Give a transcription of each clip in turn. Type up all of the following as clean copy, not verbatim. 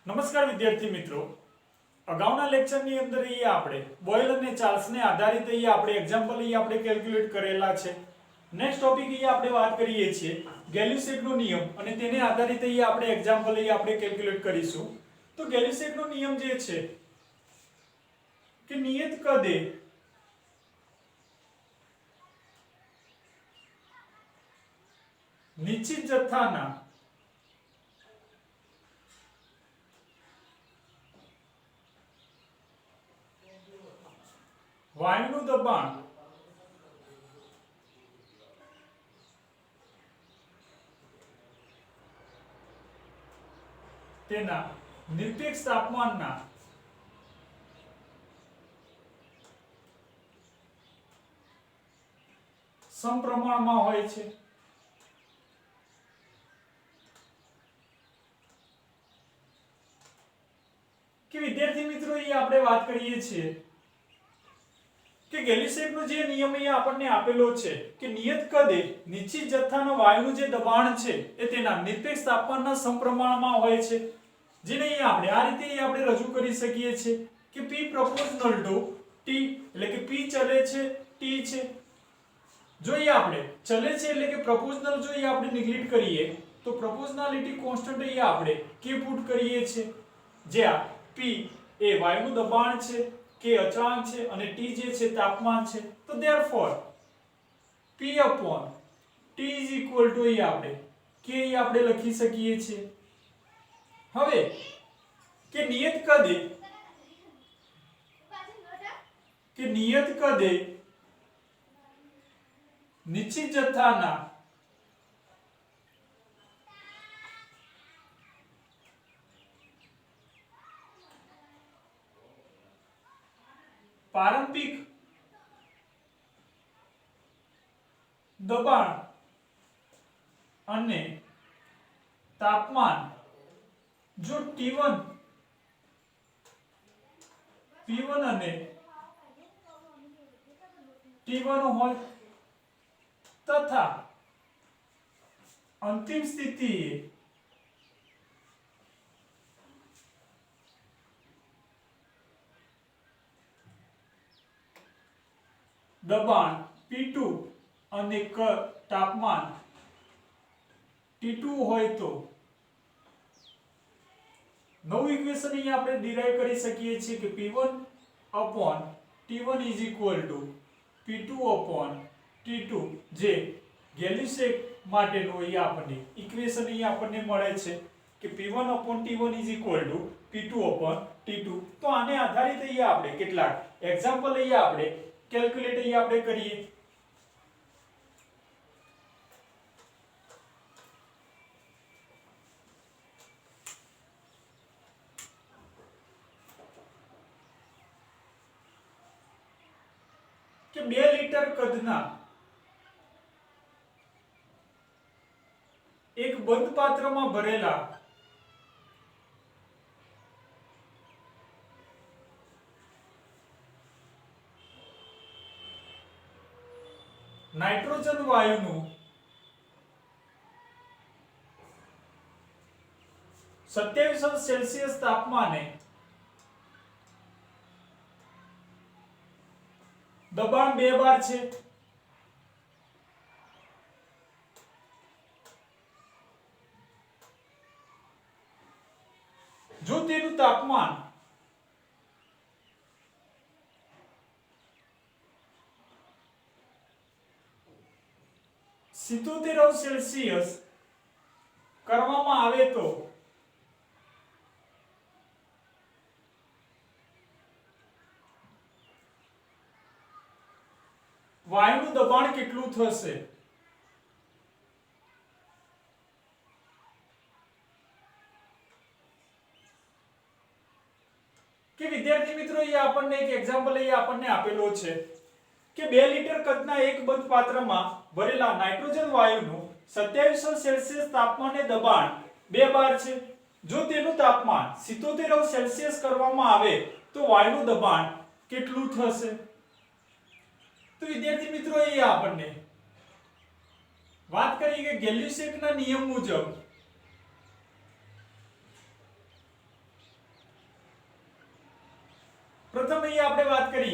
નમસ્કાર વિદ્યાર્થી મિત્રો, અગાઉના લેક્ચરની અંદર આપણે બોયલ અને ચાર્લ્સને આધારિત આપણે એક્ઝામ્પલ આપણે કેલ્ક્યુલેટ કરેલા છે. નેક્સ્ટ ટોપિક આપણે વાત કરીએ છીએ ગેલી-સેગનો નિયમ અને તેને આધારિત આપણે એક્ઝામ્પલ આપણે કેલ્ક્યુલેટ કરીશું. તો ગેલી-સેગનો નિયમ જે છે કે નિયત કદે નિશ્ચિત જથ્થાના વાયુનું દબાણ તેના નિરપેક્ષ તાપમાનના સમપ્રમાણમાં હોય છે. કે વિદ્યાર્થી મિત્રો અહીં આપણે વાત કરીએ છીએ કે ગેલી-સેગનો જે નિયમ અહીંયા આપણને આપેલો છે કે નિયત કદે નિશ્ચિત જથ્થાના વાયુનું જે દબાણ છે એ તેના નિરપેક્ષ તાપમાનના સમપ્રમાણમાં હોય છે. જેને અહીંયા આપણે આ રીતે આપણે રજૂ કરી શકીએ છીએ કે P proportional to T, એટલે કે P ચલે છે, T છે. જો અહીંયા આપણે ચલે છે એટલે કે પ્રોપોર્શનલ જો અહીંયા આપણે નિગ્લેક્ટ કરીએ તો પ્રોપોર્શનાલિટી કોન્સ્ટન્ટ અહીંયા આપણે K પુટ કરીએ છીએ, જ્યાં P એ વાયુનું દબાણ છે, K અચળાંક છે અને T જે છે તાપમાન છે. તો therefore P upon T is equal to અહીં આપણે K આપણે લખી શકીએ છીએ. હવે કે નિયત કદે નિશ્ચિત જથ્થાના પારંપરિક દબાણ અને તાપમાન જો T1 P1 અને T1 હોય તથા અંતિમ સ્થિતિએ દબાણ P2 અને તાપમાન T2 હોય તો નવું ઇક્વેશન અહીંયા આપણે ડિરાઈવ કરી શકીએ છીએ કે P1 upon T1 is equal to P2 upon T2, જે ગેલી-સેગ માટેનું અહીંયા આપણને ઇક્વેશન અહીંયા આપણને મળે છે કે P1 upon T1 is equal to P2 upon T2. તો આને આધારિત અહીંયા આપણે કેટલાક એક્ઝામ્પલ અહીંયા આપણે કેલ્ક્યુલેટ અહીંયા આપણે કરીએ. કે 2 લિટર કદના એક બંધ પાત્રમાં ભરેલા નાઇટ્રોજન વાયુનું 27 સેલ્સિયસ તાપમાને દબાણ 2 બાર છે. જો તેનું તાપમાન 77 સેલ્સિયસ કરવામાં આવે તો વાયુનું દબાણ કેટલું થશે? કે વિદ્યાર્થી મિત્રો અહીંયા આપણને એક એક્ઝામ્પલ અહીંયા આપણને આપેલો છે કે 2 લિટર કદના એક બંધ પાત્રમાં ભરેલા નાઇટ્રોજન વાયુનું 27 સેલ્સિયસ તાપમાને દબાણ 2 બાર છે. જો તેનું તાપમાન 77 સેલ્સિયસ કરવામાં આવે તો વાયુનું દબાણ કેટલું થશે? તો વિદ્યાર્થી મિત્રો અહીંયા આપણને વાત કરીએ કે ગેલી-સેગના નિયમ મુજબ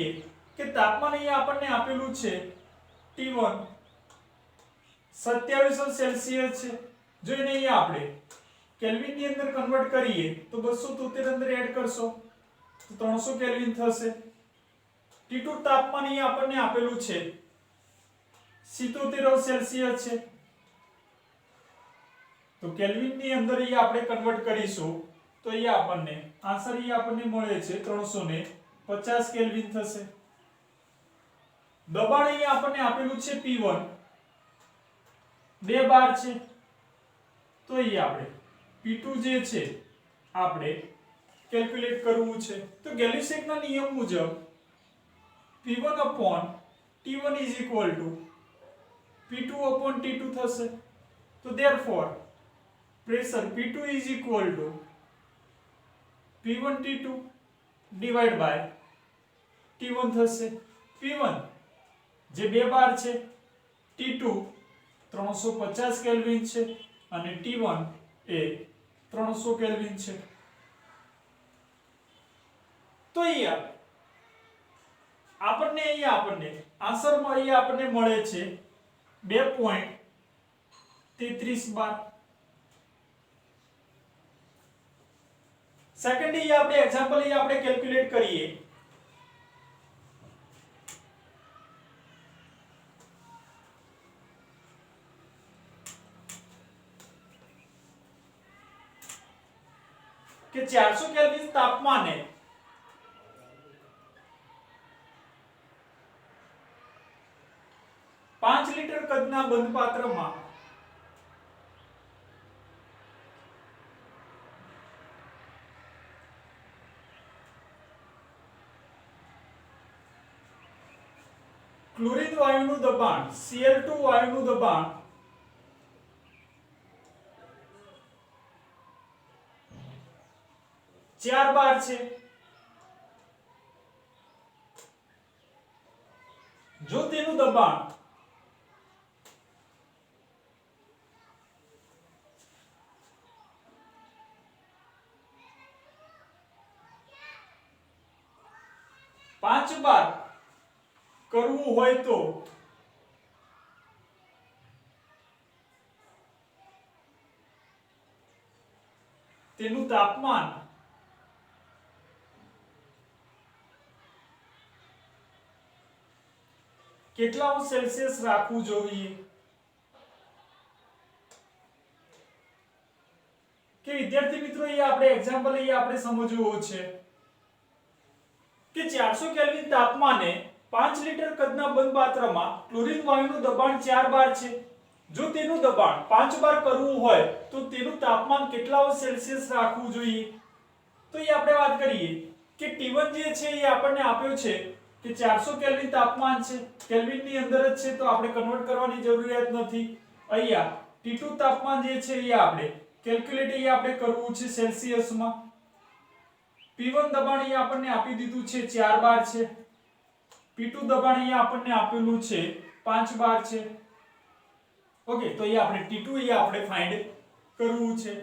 લઈએ કે તાપમાન અહીંયા આપણને આપેલું છે T1 2700 સેલ્સિયસ છે। જો એને અહીંયા આપણે કેલ્વિન ની અંદર કન્વર્ટ કરીએ તો 273 અંદર એડ કરશો તો 300 કેલ્વિન થશે। T2 તાપમાન અહીંયા આપણને આપેલું છે 77 સેલ્સિયસ છે, તો કેલ્વિન ની અંદર અહીંયા આપણે કન્વર્ટ કરીશું તો અહીંયા આપણને આન્સર અહીંયા આપણને મળે છે 350 કેલ્વિન થશે। દબાણ અહીંયા આપણને આપેલું છે P1 2 બાર છે, તો અહીંયા આપણે P2 જે છે આપણે કેલ્ક્યુલેટ કરવું છે। તો ગેલી-સેકના નિયમ મુજબ P1/T1 is equal to P2/T2 થશે। તો therefore pressure P2 is equal to P1T2 divided by T1 થશે। P1 જે 2 બાર છે, T2 350 કેલ્વિન છે અને T1 એ 300 કેલ્વિન છે। તો અહીંયા આપણને આન્સરમાં અહીંયા આપણને મળે છે 2.33 બાર। સેકન્ડ અહીંયા આપણે એક્ઝામ્પલ અહીંયા આપણે કેલ્ક્યુલેટ કરીએ કે 400 કેલ્વિન તાપમાને 5 લીટર કદના બંધ પાત્રમાં ક્લોરીન વાયુનું દબાણ Cl2 વાયુનું દબાણ 4 બાર છે। જો તેનું દબાણ 5 બાર કરવું હોય તો તેનું તાપમાન કેટલા અંશ સેલ્સિયસ રાખવું જોઈએ? કે વિદ્યાર્થી મિત્રો એ આપણે એક્ઝામ્પલ આપણે સમજવું છે કે 400 કેલ્વિન તાપમાને 5 લીટર કદના બંધ પાત્રમાં ક્લોરીન વાયુનું દબાણ 4 બાર છે। જો તેનું દબાણ 5 બાર કરવું હોય તો તેનું તાપમાન કેટલા અંશ સેલ્સિયસ રાખવું જોઈએ? તો એ આપણે વાત કરીએ કે T1 જે છે એ આપણને આપ્યો છે કે 400 કેલ્વિન તાપમાન છે, કેલ્વિન ની અંદર જ છે તો આપણે કન્વર્ટ કરવાની જરૂરિયાત નથી। અહીંયા T2 તાપમાન જે છે એ આપણે કેલ્ક્યુલેટ આપણે કરવું છે સેલ્સિયસમાં। P1 દબાણ અહીંયા આપણને આપી દીધું છે 4 બાર છે, P2 દબાણ અહીંયા આપણને આપેલું છે 5 બાર છે। ઓકે, તો અહીંયા આપણે T2 આપણે ફાઇન્ડ કરવું છે।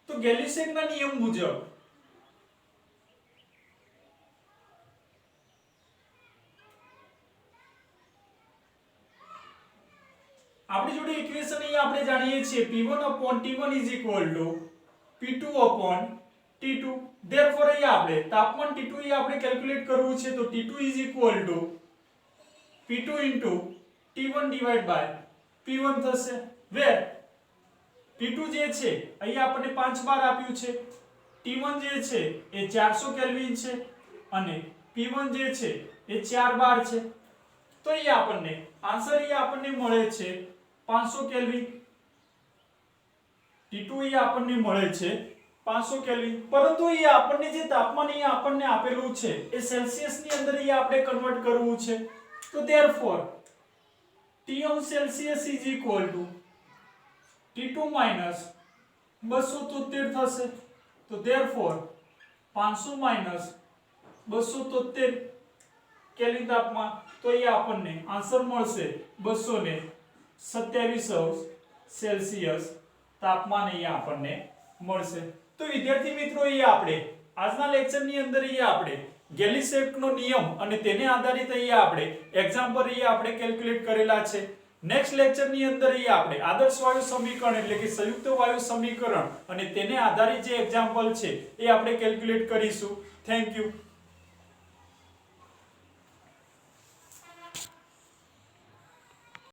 તો ગેલી-સેકના નિયમ મુજબ આપણી જોડે ઇક્વેશન અહીંયા આપણે જાણીએ છીએ P1/T1 is equal to P2/T2। therefore અહીંયા આપણે તાપમાન T2 આપણે કેલ્ક્યુલેટ કરવું છે તો T2 is equal to P2 into T1 divided by P1 થશે। where P2 જે છે અહીંયા આપણને 5 બાર આપ્યું છે, T1 જે છે એ 400 કેલ્વિન છે અને P1 જે છે એ 4 બાર છે। તો અહીંયા આપણને આન્સર આપણને મળે છે 500 કેલ્વિન। T2 આપણને મળે છે 500 કેલ્વિન, પરંતુ અહીંયા આપણને જે તાપમાન આપણને આપેલું છે એ સેલ્સિયસ ની અંદર આપણે કન્વર્ટ કરવું છે। તો therefore T of Celsius is equal to T2 minus 273 થશે। તો therefore 500 minus 273 કેલ્વિન તાપમાન, તો અહીંયા આપણને આન્સર મળશે 227 સેલ્સિયસ તાપમાન અહીંયા આપણને મળશે। તો વિદ્યાર્થી મિત્રો આપણે આજના લેક્ચરની અંદર આપણે ગેલી-સેપ્કનો નિયમ અને તેને આધારિત અહીંયા આપણે એક્ઝામ્પલ અહીંયા આપણે કેલ્ક્યુલેટ કરેલા છે. નેક્સ્ટ લેક્ચરની અંદર અહીંયા આપણે આદર્શ વાયુ સમીકરણ એટલે કે સંયુક્ત વાયુ સમીકરણ અને તેને આધારિત જે એક્ઝામ્પલ છે એ આપણે કેલ્ક્યુલેટ કરીશું. Thank you.